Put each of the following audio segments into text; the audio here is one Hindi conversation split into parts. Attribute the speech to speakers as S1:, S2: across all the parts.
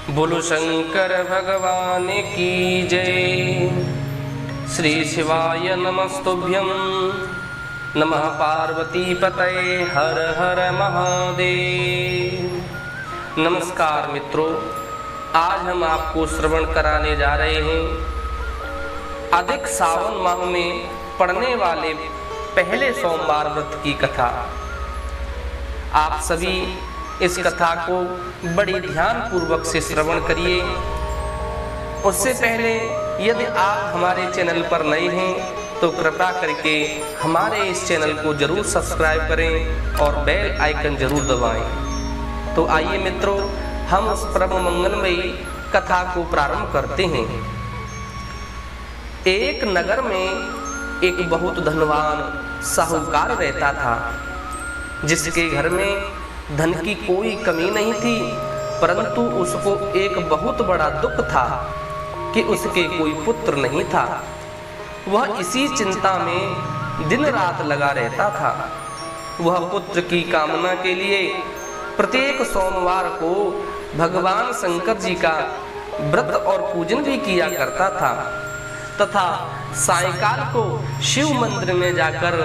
S1: बोलो शंकर भगवान की जय। श्री शिवाय नमस्तुभ्यं। नमः पार्वती पतये हर हर महादेव। नमस्कार मित्रों, आज हम आपको श्रवण कराने जा रहे हैं अधिक सावन माह में पड़ने वाले पहले सोमवार व्रत की कथा। आप सभी इस कथा को बड़ी ध्यान पूर्वक से श्रवण करिए। उससे पहले यदि आप हमारे चैनल पर नए हैं तो कृपया करके हमारे इस चैनल को जरूर सब्सक्राइब करें और बेल आइकन जरूर दबाएं। तो आइए मित्रों, हम उस परम मंगलमयी कथा को प्रारंभ करते हैं। एक नगर में एक बहुत धनवान साहूकार रहता था, जिसके घर में धन की कोई कमी नहीं थी, परंतु उसको एक बहुत बड़ा दुख था कि उसके कोई पुत्र नहीं था। वह इसी चिंता में दिन रात लगा रहता था। वह पुत्र की कामना के लिए प्रत्येक सोमवार को भगवान शंकर जी का व्रत और पूजन भी किया करता था तथा सायंकाल को शिव मंदिर में जाकर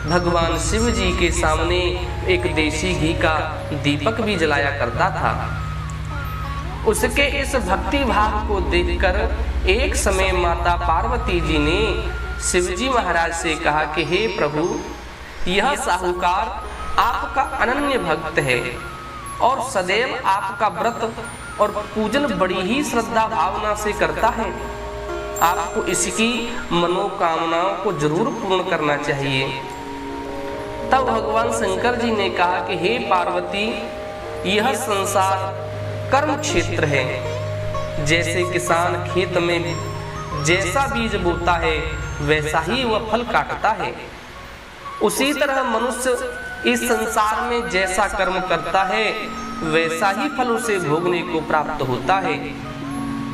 S1: भगवान शिव जी के सामने एक देसी घी का दीपक भी जलाया करता था। उसके इस भक्ति भाव को देखकर एक समय माता पार्वती जी ने शिव जी महाराज से कहा कि हे प्रभु, यह साहूकार आपका अनन्य भक्त है और सदैव आपका व्रत और पूजन बड़ी ही श्रद्धा भावना से करता है। आपको इसकी मनोकामनाओं को जरूर पूर्ण करना चाहिए। तब भगवान शंकर जी ने कहा कि हे पार्वती, यह संसार कर्म क्षेत्र है। जैसे किसान खेत में जैसा बीज बोता है वैसा ही वह फल काटता है, उसी तरह मनुष्य इस संसार में जैसा कर्म करता है वैसा ही फल उसे भोगने को प्राप्त होता है।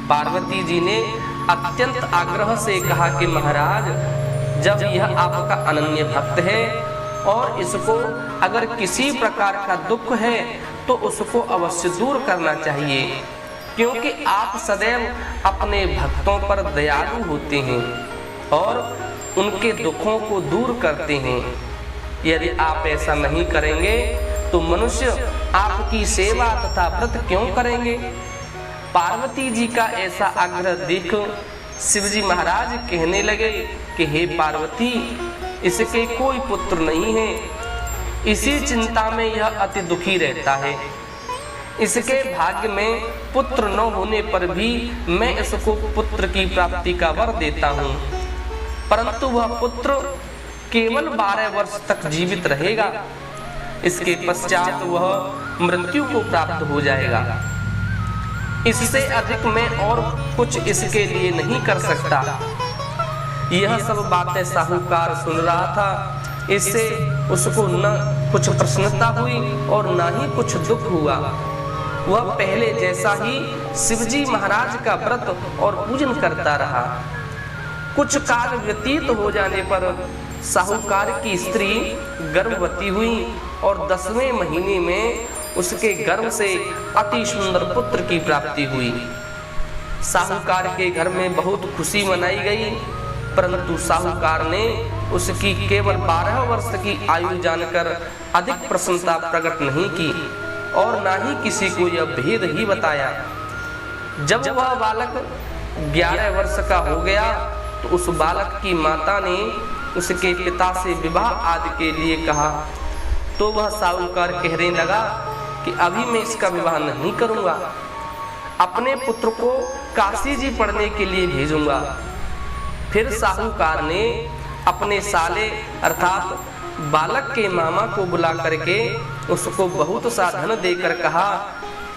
S1: पार्वती जी ने अत्यंत आग्रह से कहा कि महाराज, जब यह आपका अनन्य भक्त है और इसको अगर किसी प्रकार का दुख है तो उसको अवश्य दूर करना चाहिए, क्योंकि आप सदैव अपने भक्तों पर दयालु होते हैं और उनके दुखों को दूर करते हैं। यदि आप ऐसा नहीं करेंगे तो मनुष्य आपकी सेवा तथा व्रत क्यों करेंगे। पार्वती जी का ऐसा आग्रह देख शिवजी महाराज कहने लगे कि हे पार्वती, इसके कोई पुत्र नहीं है, इसी चिंता में यह अति दुखी रहता है। इसके भाग्य में पुत्र न होने पर भी मैं इसको पुत्र की प्राप्ति का वर देता हूँ, परंतु वह पुत्र केवल 12 वर्ष तक जीवित रहेगा। इसके पश्चात वह मृत्यु को प्राप्त हो जाएगा। इससे अधिक मैं और कुछ इसके लिए नहीं कर सकता। यह सब बातें साहूकार सुन रहा था। इससे उसको न कुछ प्रसन्नता हुई और न ही कुछ दुख हुआ। वह पहले जैसा ही शिवजी महाराज का व्रत और पूजन करता रहा। कुछ काल व्यतीत हो जाने पर साहूकार की स्त्री गर्भवती हुई और 10वें महीने में उसके गर्भ से अति सुंदर पुत्र की प्राप्ति हुई। साहूकार के घर में बहुत खुशी मनाई गई, परंतु साहूकार ने उसकी केवल 12 वर्ष की आयु जानकर अधिक प्रसन्नता प्रकट नहीं की और ना ही किसी को यह भेद ही बताया। जब वह बालक 11 वर्ष का हो गया तो उस बालक की माता ने उसके पिता से विवाह आदि के लिए कहा, तो वह साहूकार कहने लगा कि अभी मैं इसका विवाह नहीं करूंगा, अपने पुत्र को काशी जी पढ़ने के लिए भेजूंगा। फिर साहूकार ने अपने साले अर्थात बालक के मामा को बुला करके उसको बहुत सा धन देकर कहा,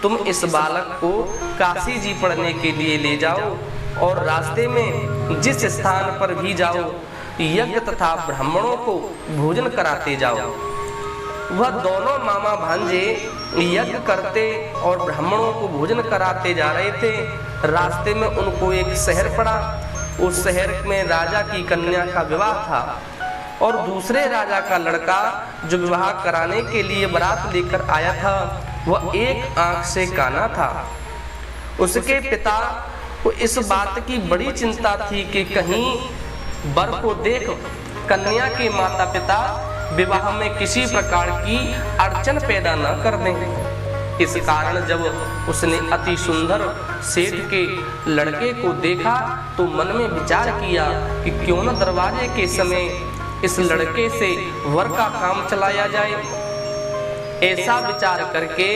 S1: तुम इस बालक को काशी जी पढ़ने के लिए ले जाओ और रास्ते में जिस स्थान पर भी जाओ यज्ञ तथा ब्राह्मणों को भोजन कराते जाओ। वह दोनों मामा भांजे यज्ञ करते और ब्राह्मणों को भोजन कराते जा रहे थे। रास्ते में उनको एक शहर पड़ा। उस शहर में राजा की कन्या का विवाह था और दूसरे राजा का लड़का जो विवाह कराने के लिए बारात लेकर आया था वह एक आंख से काना था। उसके पिता को इस बात की बड़ी चिंता थी कि कहीं वर को देख कन्या के माता पिता विवाह में किसी प्रकार की अड़चन पैदा न कर दें। इस कारण जब उसने अति सुंदर सेठ के लड़के को देखा तो मन में विचार किया कि क्यों न दरवाजे के समय इस लड़के से वर का काम चलाया जाए। ऐसा विचार करके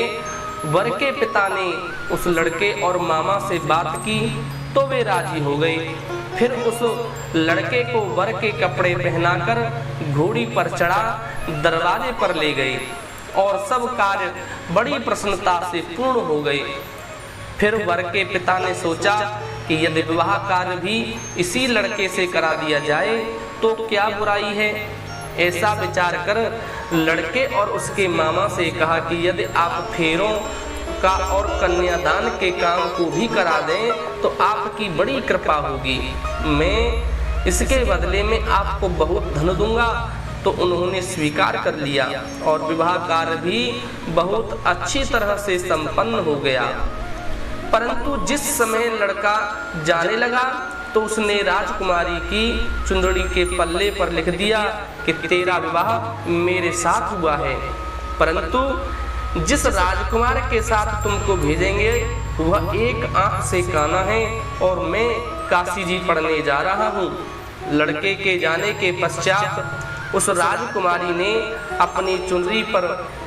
S1: वर के पिता ने उस लड़के और मामा से बात की तो वे राजी हो गए। फिर उस लड़के को वर के कपड़े पहनाकर घोड़ी पर चढ़ा दरवाजे पर ले गए और सब कार्य बड़ी प्रसन्नता से पूर्ण हो गए। फिर वर के पिता ने सोचा कि यदि विवाह कार्य भी इसी लड़के से करा दिया जाए तो क्या बुराई है। ऐसा विचार कर लड़के और उसके मामा से कहा कि यदि आप फेरों का और कन्यादान के काम को भी करा दें तो आपकी बड़ी कृपा होगी, मैं इसके बदले में आपको बहुत धन दूंगा। तो उन्होंने स्वीकार कर लिया और विवाह कार्य भी बहुत अच्छी तरह से संपन्न हो गया। परंतु जिस समय लड़का जाने लगा तो उसने राजकुमारी की चुंदड़ी के पल्ले पर लिख दिया कि तेरा विवाह मेरे साथ हुआ है, परंतु जिस राजकुमार के साथ तुमको भेजेंगे वह एक आंख से काना है और मैं काशी जी पढ़ने जा रहा हूँ। लड़के के जाने के पश्चात उस राजकुमारी ने अपनी चुनरी पर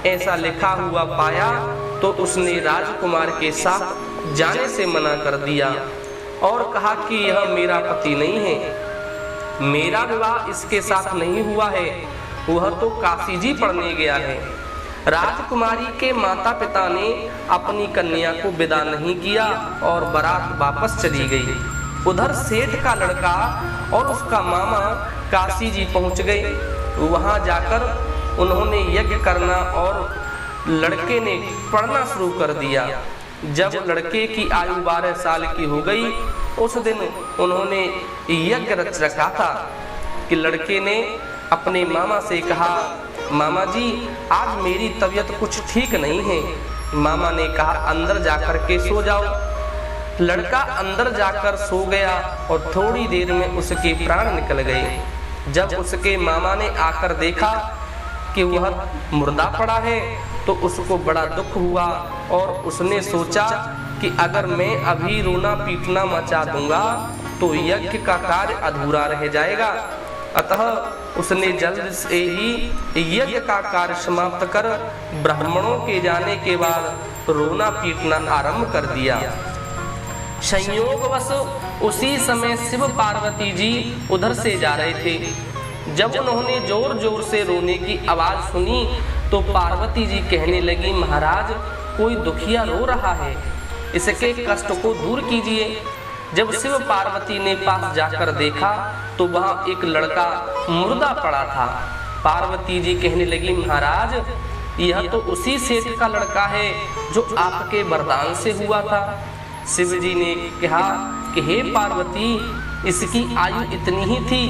S1: ऐसा लिखा हुआ पाया तो उसने राजकुमार के साथ जाने से मना कर दिया और कहा कि यह मेरा पति नहीं है, मेरा विवाह इसके साथ नहीं हुआ है, वह तो काशी जी पढ़ने गया है। राजकुमारी के माता पिता ने अपनी कन्या को विदा नहीं किया और बारात वापस चली गई। उधर सेठ का लड़का और उसका मामा काशी जी पहुंच गए। वहां जाकर उन्होंने यज्ञ करना और लड़के ने पढ़ना शुरू कर दिया। जब लड़के की आयु 12 साल की हो गई उस दिन उन्होंने यज्ञ रच रखा था कि लड़के ने अपने मामा से कहा, मामा जी आज मेरी तबीयत कुछ ठीक नहीं है। मामा ने कहा अंदर जाकर के सो जाओ। लड़का अंदर जाकर सो गया और थोड़ी देर में उसके प्राण निकल गए। जब उसके मामा ने आकर देखा कि वह मुर्दा पड़ा है तो उसको बड़ा दुख हुआ और उसने सोचा कि अगर मैं अभी रोना पीटना मचा दूंगा तो यज्ञ का कार्य अधूरा रह जाएगा। अतः उसने जल्द से ही यज्ञ का कार्य समाप्त कर ब्राह्मणों के जाने के बाद रोना पीटना आरंभ कर दिया। संयोगवश उसी समय शिव पार्वती जी उधर से जा रहे थे। जब उन्होंने जोर जोर से रोने की आवाज सुनी तो पार्वती जी कहने लगी, महाराज कोई दुखिया रो रहा है, इसके कष्ट को दूर कीजिए। जब शिव पार्वती ने पास जाकर देखा तो वहां एक लड़का मुर्दा पड़ा था। पार्वती जी कहने लगी, महाराज यह तो उसी सेठ का लड़का है जो आपके वरदान से हुआ था। शिव जी ने कहा कि हे पार्वती इसकी आयु इतनी ही थी,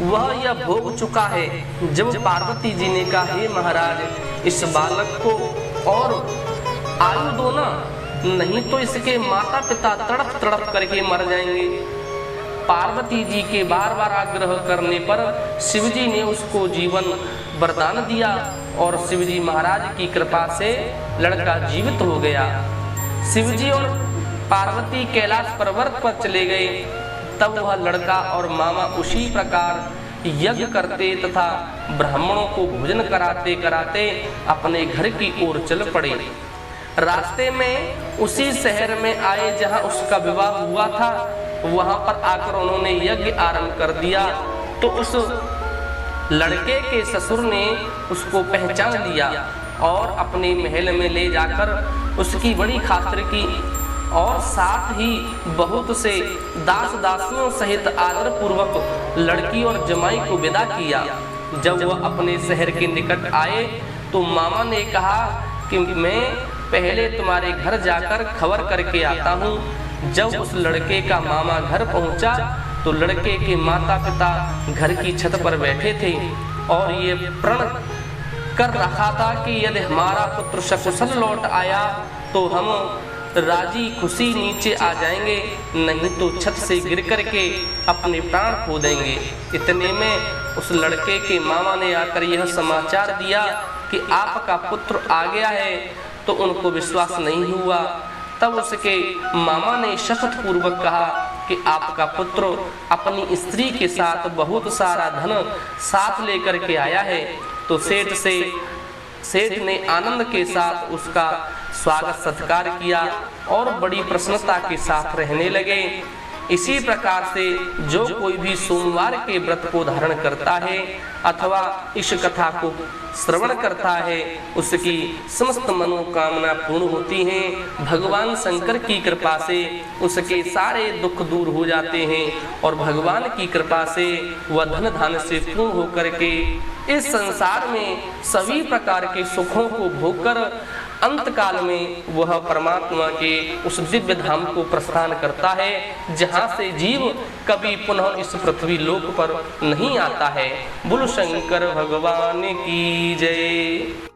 S1: वह यह भोग चुका है। जब पार्वती जी ने कहा, हे महाराज इस बालक को और आयु दो ना, नहीं तो इसके माता पिता तड़प तड़प करके मर जाएंगे। पार्वती जी के बार बार आग्रह करने पर शिव जी ने उसको जीवन वरदान दिया और शिव जी महाराज की कृपा से लड़का जीवित हो गया। शिव जी और पार्वती कैलाश पर्वत पर चले गए। तब वह लड़का और मामा उसी प्रकार यज्ञ करते तथा ब्राह्मणों को भोजन कराते कराते अपने घर की ओर चल पड़े। रास्ते में उसी शहर में आए जहां उसका विवाह हुआ था। वहां पर आकर उन्होंने यज्ञ आरंभ कर दिया तो उस लड़के के ससुर ने उसको पहचान लिया और अपने महल में ले जाकर उसकी बड़ी खातिर की और साथ ही बहुत से दास दासियों सहित आदर पूर्वक लड़की और जमाई को विदा किया। जब वह अपने शहर के निकट आए तो मामा ने कहा कि मैं पहले तुम्हारे घर जाकर खबर करके आता हूँ। जब उस लड़के का मामा घर पहुँचा तो लड़के के माता पिता घर की छत पर बैठे थे और ये प्रण कर रखा था कि यदि हमारा पुत्र सकुशल लौट आया तो हम राजी खुशी नीचे आ जाएंगे, नहीं तो छत से गिर करके अपने प्राण खो देंगे। इतने में उस लड़के के मामा ने आकर यह समाचार दिया कि आपका पुत्र आ गया है, तो उनको विश्वास नहीं हुआ। तब उसके मामा ने शपथ पूर्वक कहा कि आपका पुत्र अपनी स्त्री के साथ बहुत सारा धन साथ लेकर के आया है। तो सेठ ने आनंद के साथ उसका स्वागत सत्कार किया और बड़ी प्रसन्नता के साथ रहने लगे। इसी प्रकार से जो कोई भी सोमवार के व्रत को धारण करता है अथवा इस कथा को श्रवण करता है, उसकी समस्त मनोकामना पूर्ण होती हैं। भगवान शंकर की कृपा से उसके सारे दुख दूर हो जाते हैं और भगवान की कृपा से वह धन धान्य से पूर्ण होकर के इस संसार में सभी प्रकार के सुखों को भोगकर अंत काल में वह परमात्मा के उस दिव्य धाम को प्रस्थान करता है, जहाँ से जीव कभी पुनः इस पृथ्वी लोक पर नहीं आता है। बोलो शंकर भगवान की जय।